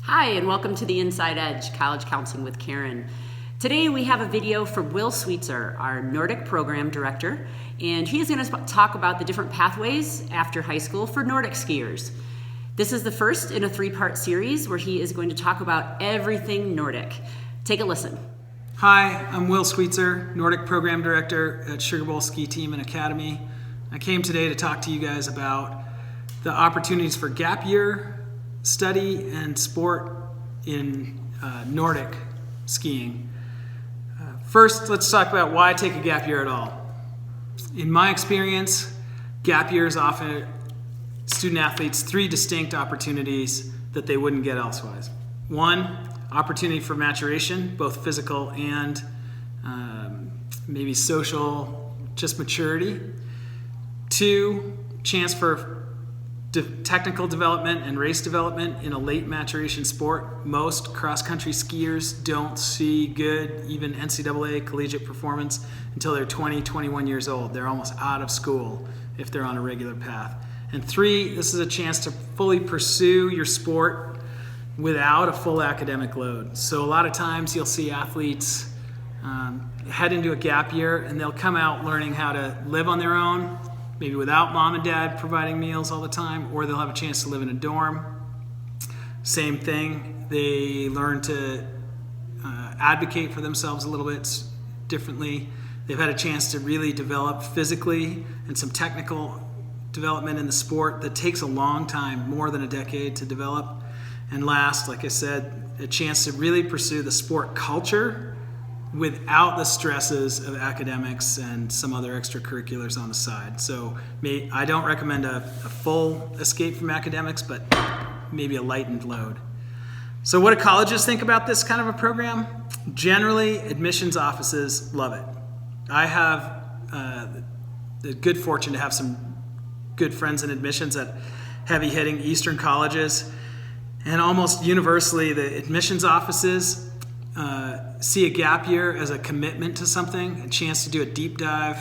Hi, and welcome to the Inside Edge, College Counseling with Karen. Today we have a video from Will Sweetser, our Nordic program director, and he is going to talk about the different pathways after high school for Nordic skiers. This is the first in a three-part series where he is going to talk about everything Nordic. Take a listen. Hi, I'm Will Sweetser, Nordic program director at Sugar Bowl Ski Team and Academy. I came today to talk to you guys about the opportunities for gap year study and sport in Nordic skiing. First, let's talk about why take a gap year at all. In my experience, gap years offer student athletes three distinct opportunities that they wouldn't get elsewise. One, opportunity for maturation, both physical and maybe social, just maturity. Two, chance for technical development and race development in a late maturation sport. Most cross-country skiers don't see good, even NCAA collegiate performance until they're 20, 21 years old. They're almost out of school if they're on a regular path. And three, this is a chance to fully pursue your sport without a full academic load. So a lot of times you'll see athletes head into a gap year and they'll come out learning how to live on their own, maybe without mom and dad providing meals all the time, or they'll have a chance to live in a dorm. Same thing, they learn to advocate for themselves a little bit differently. They've had a chance to really develop physically and some technical development in the sport that takes a long time, more than a decade to develop. And last, like I said, a chance to really pursue the sport culture without the stresses of academics and some other extracurriculars on the side. So I don't recommend a full escape from academics, but maybe a lightened load. So what do colleges think about this kind of a program? Generally, admissions offices love it. I have the good fortune to have some good friends in admissions at heavy-hitting Eastern colleges, and almost universally the admissions offices see a gap year as a commitment to something, a chance to do a deep dive,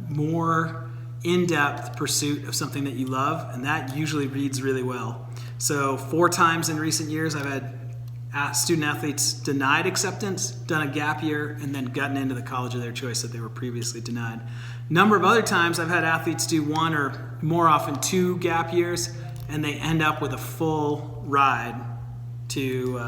more in-depth pursuit of something that you love, and that usually reads really well. So 4 times in recent years I've had student athletes denied acceptance, done a gap year, and then gotten into the college of their choice that they were previously denied. Number of other times I've had athletes do 1 or more often 2 gap years, and they end up with a full ride to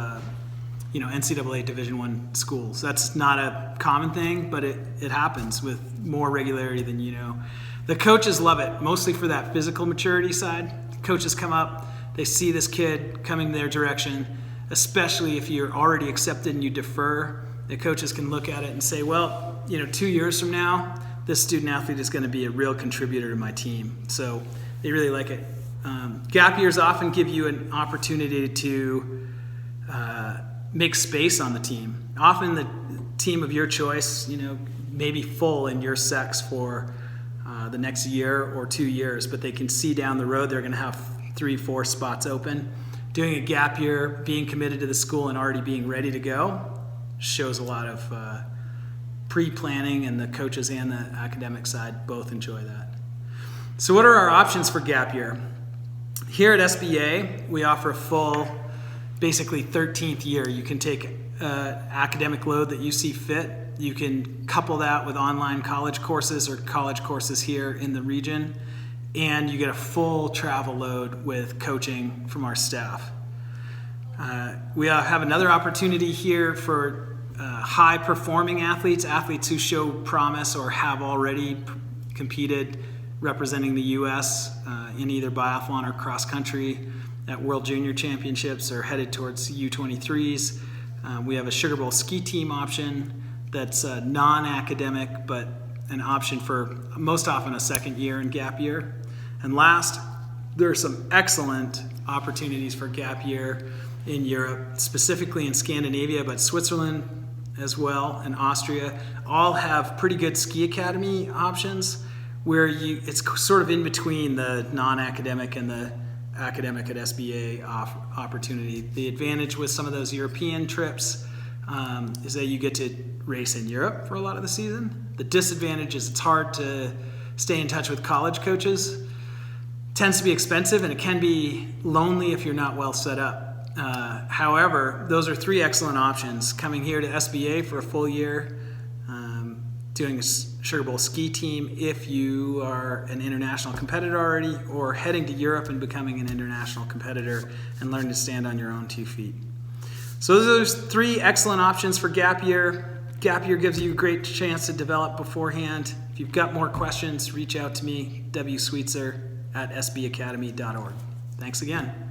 NCAA Division I schools. That's not a common thing, but it happens with more regularity than you know. The coaches love it, mostly for that physical maturity side. Coaches come up, they see this kid coming their direction, especially if you're already accepted and you defer. The coaches can look at it and say, well, 2 years from now, this student athlete is going to be a real contributor to my team. So they really like it. Gap years often give you an opportunity to make space on the team. Often the team of your choice, may be full in your sex for the next year or 2 years, but they can see down the road they're going to have 3-4 spots open. Doing a gap year, being committed to the school and already being ready to go shows a lot of pre-planning, and the coaches and the academic side both enjoy that. So what are our options for gap year? Here at SBA, we offer a full, basically 13th year. You can take academic load that you see fit. You can couple that with online college courses or college courses here in the region, and you get a full travel load with coaching from our staff. We have another opportunity here for high-performing athletes who show promise or have already competed representing the U.S. In either biathlon or cross-country at World Junior Championships or headed towards U23s. We have a Sugar Bowl Ski Team option that's non-academic, but an option for most often a second year and gap year. And last, there are some excellent opportunities for gap year in Europe, specifically in Scandinavia, but Switzerland as well, and Austria, all have pretty good ski academy options where it's sort of in between the non-academic and the academic at SBA opportunity. The advantage with some of those European trips is that you get to race in Europe for a lot of the season. The disadvantage is it's hard to stay in touch with college coaches. It tends to be expensive, and it can be lonely if you're not well set up. However, those are three excellent options: coming here to SBA for a full year, doing a Sugar Bowl ski team if you are an international competitor already, or heading to Europe and becoming an international competitor and learn to stand on your own 2 feet. So those are three excellent options for gap year. Gap year gives you a great chance to develop beforehand. If you've got more questions, reach out to me, Sweetser at sbacademy.org. Thanks again.